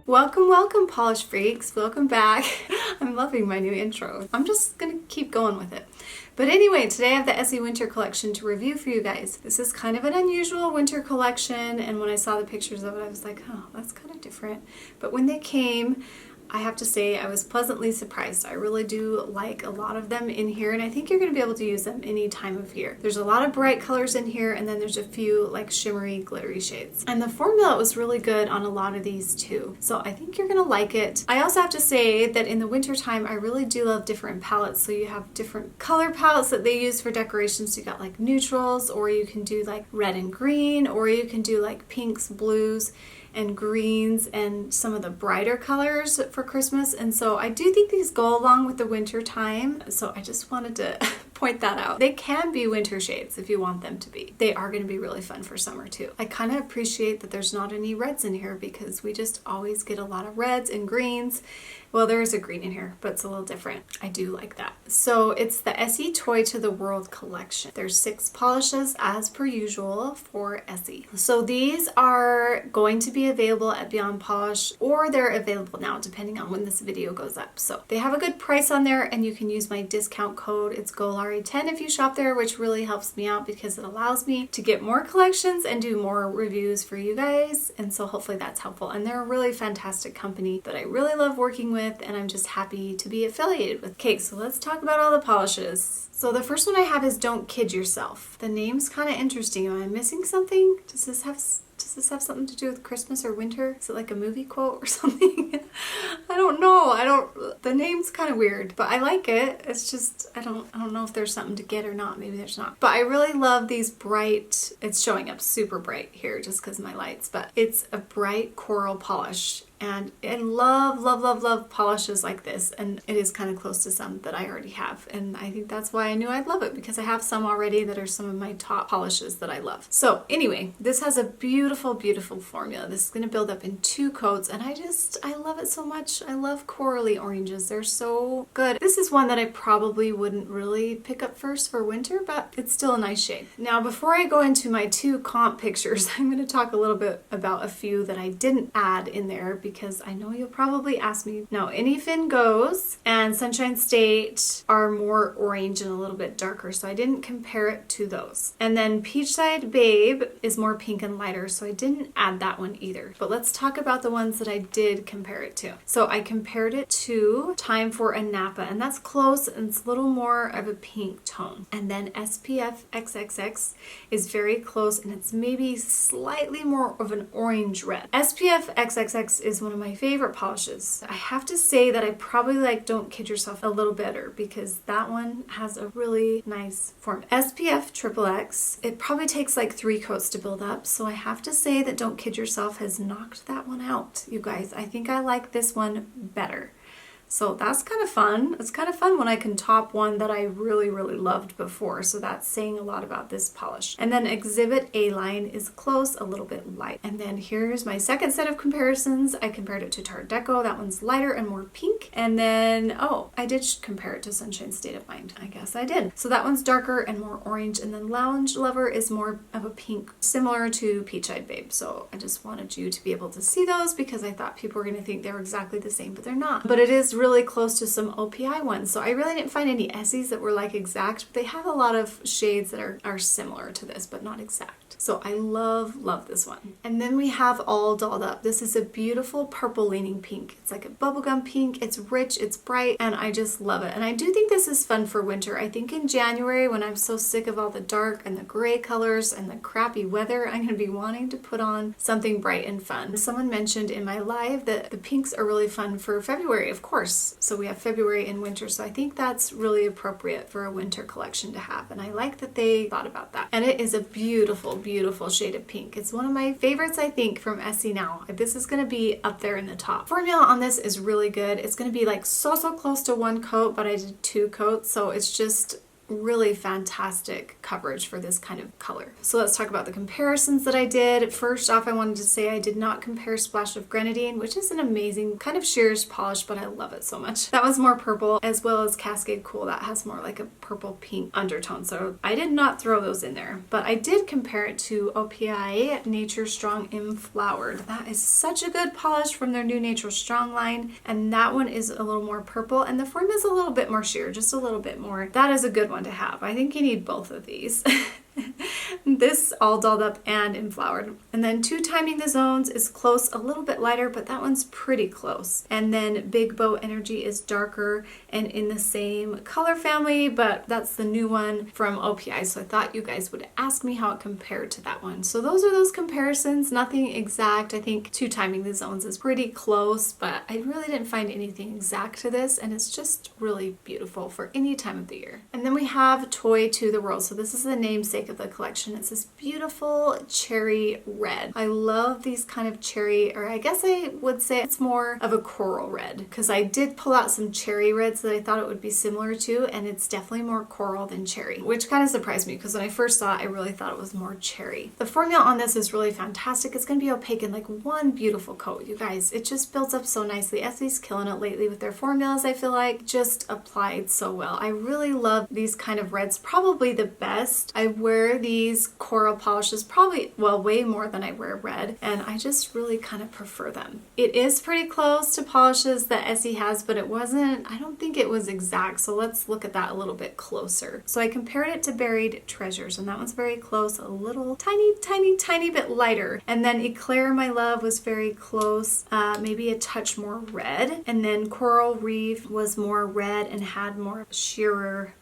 Welcome polish freaks, welcome back. I'm loving my new intro. I'm just gonna keep going with it. But anyway, today I have the Essie winter collection to review for you guys. This is kind of an unusual winter collection, and when I saw the pictures of it, I was like, oh, that's kind of different. But when they came, I have to say I was pleasantly surprised. I really do like a lot of them in here, and I think you're going to be able to use them any time of year. There's a lot of bright colors in here, and then there's a few like shimmery, glittery shades. And the formula was really good on a lot of these too. So I think you're going to like it. I also have to say that in the winter time, I really do love different palettes. So you have different color palettes that they use for decorations. You got like neutrals, or you can do like red and green, or you can do like pinks, blues, and greens, and some of the brighter colors for Christmas. And so I do think these go along with the winter time. So I just wanted to point that out. They can be winter shades if you want them to be. They are going to be really fun for summer too. I kind of appreciate that there's not any reds in here because we just always get a lot of reds and greens. Well, there is a green in here, but it's a little different. I do like that. So it's the Essie Toy to the World collection. There's 6 polishes as per usual for Essie. So these are going to be available at Beyond Polish, or they're available now depending on when this video goes up. So they have a good price on there, and you can use my discount code. It's GOLARI10 if you shop there, which really helps me out because it allows me to get more collections and do more reviews for you guys. And so hopefully that's helpful. And they're a really fantastic company that I really love working with, and I'm just happy to be affiliated with. Okay, so let's talk about all the polishes. So the first one I have is Don't Kid Yourself. The name's kind of interesting. Am I missing something? Does this have something to do with Christmas or winter? Is it like a movie quote or something? I don't know. The name's kind of weird, but I like it. It's just, I don't know if there's something to get or not. Maybe there's not. But I really love these bright, it's showing up super bright here just because of my lights, but it's a bright coral polish. And I love polishes like this, and it is kind of close to some that I already have, and I think that's why I knew I'd love it, because I have some already that are some of my top polishes that I love. So anyway, this has a beautiful formula. This is going to build up in 2 coats, and I love it so much. I love corally oranges. They're so good. This is one that I probably wouldn't really pick up first for winter, but it's still a nice shade. Now before I go into my 2 comp pictures, I'm going to talk a little bit about a few that I didn't add in there, because I know you'll probably ask me. Now, Anyfin Goes and Sunshine State are more orange and a little bit darker, so I didn't compare it to those. And then Peachside Babe is more pink and lighter, so I didn't add that one either. But let's talk about the ones that I did compare it to. So I compared it to Time for a Napa, and that's close, and it's a little more of a pink tone. And then SPF XXX is very close, and it's maybe slightly more of an orange red. SPF XXX is one of my favorite polishes. I have to say that I probably like Don't Kid Yourself a little better, because that one has a really nice form. SPF XXX, it probably takes like 3 coats to build up, so I have to say that Don't Kid Yourself has knocked that one out, you guys. I think I like this one better. So that's kind of fun. It's kind of fun when I can top one that I really loved before. So that's saying a lot about this polish. And then Exhibit A-Line is close, a little bit light. And then here's my second set of comparisons. I compared it to Tarte Deco. That one's lighter and more pink. And then, oh, I did compare it to Sunshine State of Mind. I guess I did. So that one's darker and more orange. And then Lounge Lover is more of a pink, similar to Peach-Eyed Babe. So I just wanted you to be able to see those, because I thought people were going to think they were exactly the same, but they're not. But it is really close to some OPI ones. So I really didn't find any Essies that were like exact. They have a lot of shades that are similar to this, but not exact. So I love this one. And then we have All Dolled Up. This is a beautiful purple leaning pink. It's like a bubblegum pink. It's rich, it's bright, and I just love it. And I do think this is fun for winter. I think in January, when I'm so sick of all the dark and the gray colors and the crappy weather, I'm going to be wanting to put on something bright and fun. Someone mentioned in my live that the pinks are really fun for February, of course. So we have February and winter. So I think that's really appropriate for a winter collection to have. And I like that they thought about that. And it is a beautiful shade of pink. It's one of my favorites, I think, from Essie now. This is going to be up there in the top. Formula on this is really good. It's going to be like so close to 1 coat, but I did 2 coats. So it's just really fantastic coverage for this kind of color. So let's talk about the comparisons that I did. First off, I wanted to say I did not compare Splash of Grenadine, which is an amazing kind of shears polish, but I love it so much. That was more purple, as well as Cascade Cool. That has more like a purple pink undertone. So I did not throw those in there, but I did compare it to OPI Nature Strong Inflowered. That is such a good polish from their new Nature Strong line, and that one is a little more purple, and the formula is a little bit more sheer, just a little bit more. That is a good one to have. I think you need both of these. This all dolled up and inflowered. And then Two Timing the Zones is close, a little bit lighter, but that one's pretty close. And then Big Bow Energy is darker and in the same color family, but that's the new one from OPI. So I thought you guys would ask me how it compared to that one. So those are those comparisons, nothing exact. I think Two Timing the Zones is pretty close, but I really didn't find anything exact to this, and it's just really beautiful for any time of the year. And then we have Toy to the World. So this is the namesake of the collection. It's this beautiful cherry red. I love these kind of cherry, or I guess I would say it's more of a coral red, because I did pull out some cherry reds that I thought it would be similar to, and it's definitely more coral than cherry, which kind of surprised me because when I first saw it, I really thought it was more cherry. The formula on this is really fantastic. It's going to be opaque in like one beautiful coat, you guys. It just builds up so nicely. Essie's killing it lately with their formulas, I feel like. Just applied so well. I really love these kind of reds, probably the best. I wear these coral polishes probably, well, way more than I wear red, and I just really kind of prefer them. It is pretty close to polishes that Essie has, but it wasn't, I don't think it was exact, so let's look at that a little bit closer. So I compared it to Buried Treasures, and that one's very close, a little tiny bit lighter. And then Eclair My Love was very close, maybe a touch more red, and then Coral Reef was more red and had more sheerer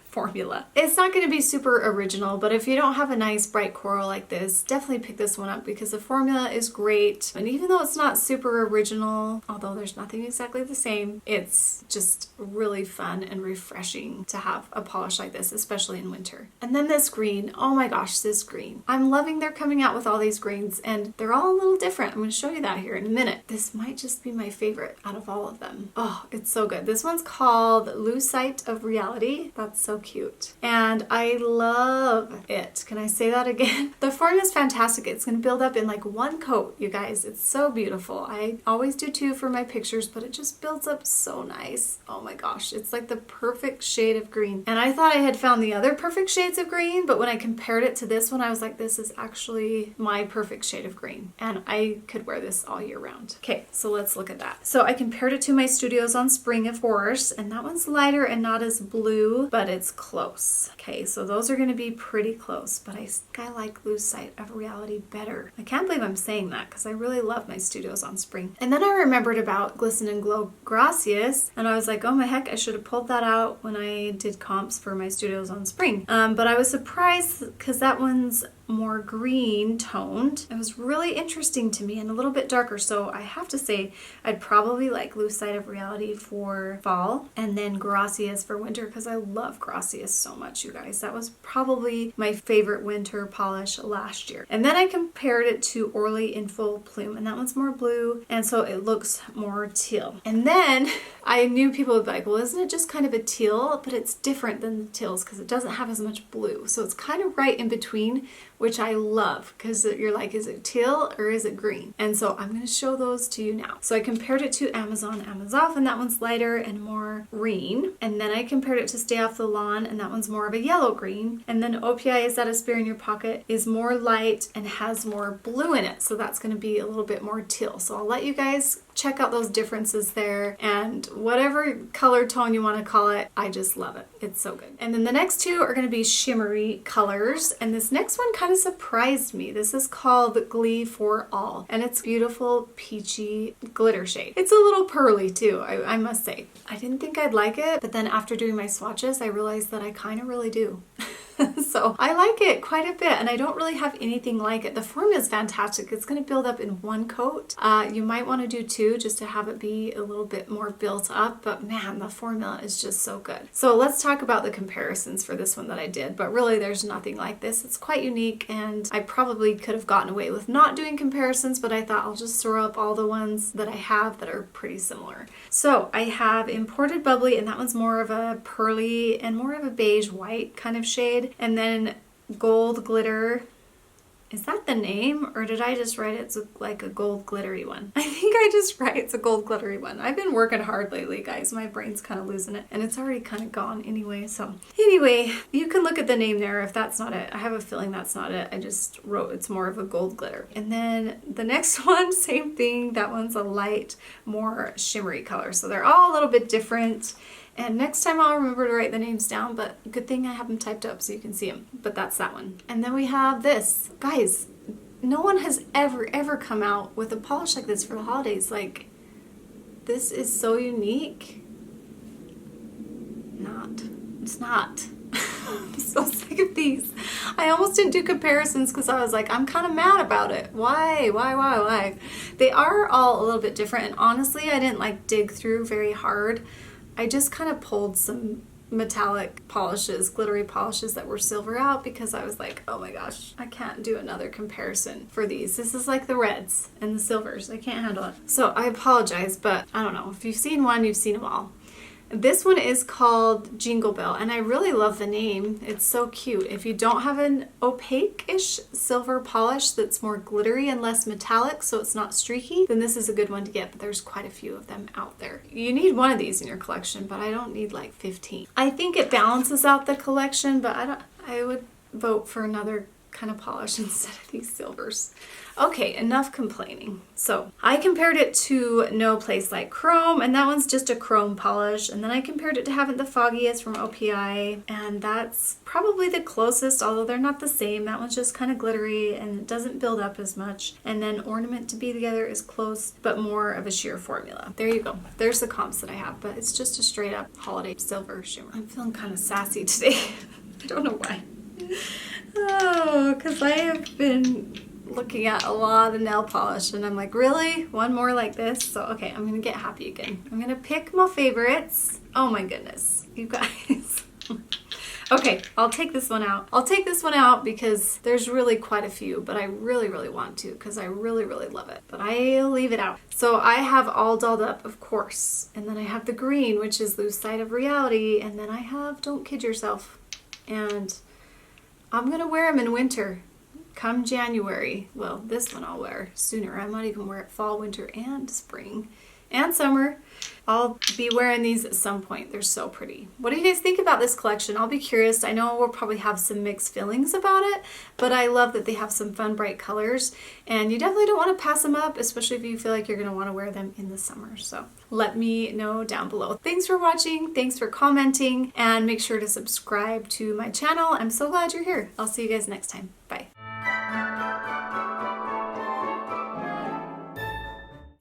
formula. It's not going to be super original, but if you don't have a nice bright coral like this, definitely pick this one up because the formula is great. And even though it's not super original, although there's nothing exactly the same, it's just really fun and refreshing to have a polish like this, especially in winter. And then this green, oh my gosh, this green. I'm loving they're coming out with all these greens, and they're all a little different. I'm going to show you that here in a minute. This might just be my favorite out of all of them. Oh, it's so good. This one's called Lose Sight of Reality. That's so cute. And I love it. Can I say that again? The formula is fantastic. It's going to build up in like one coat, you guys. It's so beautiful. I always do two for my pictures, but it just builds up so nice. Oh my gosh. It's like the perfect shade of green. And I thought I had found the other perfect shades of green, but when I compared it to this one, I was like, this is actually my perfect shade of green. And I could wear this all year round. Okay, so let's look at that. So I compared it to my Studios on Spring, of course, and that one's lighter and not as blue, but it's close. Okay, so those are going to be pretty close, but I like Lose Sight of Reality better. I can't believe I'm saying that because I really love my Studios on Spring. And then I remembered about Glisten and Glow Gracias, and I was like, oh my heck, I should have pulled that out when I did comps for my Studios on Spring. But I was surprised because that one's more green toned. It was really interesting to me and a little bit darker, so I have to say I'd probably like Lose Sight of Reality for fall and then Gracias for winter because I love Gracias so much, you guys. That was probably my favorite winter polish last year. And then I compared it to Orly in Full Plume, and that one's more blue, and so it looks more teal. And then I knew people would be like, well, isn't it just kind of a teal? But it's different than the teals because it doesn't have as much blue. So it's kind of right in between, which I love because you're like, is it teal or is it green? And so I'm going to show those to you now. So I compared it to Amazon Amazoff, and that one's lighter and more green. And then I compared it to Stay Off the Lawn, and that one's more of a yellow green. And then OPI Is That a Spear in Your Pocket is more light and has more blue in it. So that's going to be a little bit more teal. So I'll let you guys check out those differences there, and whatever color tone you want to call it, I just love it. It's so good. And then the next two are going to be shimmery colors, and this next one kind of surprised me. This is called Glee for All, and it's beautiful peachy glitter shade. It's a little pearly too, I must say. I didn't think I'd like it, but then after doing my swatches, I realized that I kind of really do. So I like it quite a bit, and I don't really have anything like it. The formula is fantastic. It's going to build up in one coat. You might want to do two just to have it be a little bit more built up, but man, the formula is just so good. So let's talk about the comparisons for this one that I did, but really there's nothing like this. It's quite unique, and I probably could have gotten away with not doing comparisons, but I thought I'll just throw up all the ones that I have that are pretty similar. So I have Imported Bubbly, and that one's more of a pearly and more of a beige white kind of shade. And then Gold Glitter. Is that the name, or did I just write it's like a gold glittery one? I think I just write it's a gold glittery one. I've been working hard lately, guys. My brain's kind of losing it, and it's already kind of gone anyway. So anyway, you can look at the name there if that's not it. I have a feeling that's not it. I just wrote it's more of a gold glitter. And then the next one, same thing. That one's a light, more shimmery color. So they're all a little bit different. And next time I'll remember to write the names down, but good thing I have them typed up so you can see them. But that's that one. And then we have this. Guys, no one has ever come out with a polish like this for the holidays. Like, this is so unique. It's not. I'm so sick of these. I almost didn't do comparisons because I was like, I'm kind of mad about it. Why? They are all a little bit different, and honestly, I didn't like dig through very hard. I just kind of pulled some metallic polishes, glittery polishes that were silver out because I was like, oh my gosh, I can't do another comparison for these. This is like the reds and the silvers. I can't handle it. So I apologize, but I don't know. If you've seen one, you've seen them all. This one is called Jingle Bell, and I really love the name. It's so cute. If you don't have an opaque-ish silver polish that's more glittery and less metallic, so it's not streaky, then this is a good one to get, but there's quite a few of them out there. You need one of these in your collection, but I don't need like 15. I think it balances out the collection, but I would vote for another kind of polish instead of these silvers. Okay, enough complaining. So I compared it to No Place Like Chrome, and that one's just a chrome polish. And then I compared it to Haven't the Foggiest from OPI, and that's probably the closest, although they're not the same. That one's just kind of glittery and it doesn't build up as much. And then Ornament to Be Together is close, but more of a sheer formula. There you go. There's the comps that I have, but it's just a straight up holiday silver shimmer. I'm feeling kind of sassy today. I don't know why. Oh, because I have been looking at a lot of nail polish and I'm like, really? One more like this? So, okay, I'm going to get happy again. I'm going to pick my favorites. Oh my goodness, you guys. Okay, I'll take this one out. I'll take this one out because there's really quite a few, but I really want to because I really love it. But I'll leave it out. So I have All Dolled Up, of course. And then I have the green, which is Lose Sight of Reality. And then I have Don't Kid Yourself. And I'm going to wear them in winter. Come January. Well, this one I'll wear sooner. I might even wear it fall, winter, and spring. And summer. I'll be wearing these at some point. They're so pretty. What do you guys think about this collection? I'll be curious. I know we'll probably have some mixed feelings about it, but I love that they have some fun, bright colors, and you definitely don't want to pass them up, especially if you feel like you're going to want to wear them in the summer. So let me know down below. Thanks for watching. Thanks for commenting, and make sure to subscribe to my channel. I'm so glad you're here. I'll see you guys next time. Bye.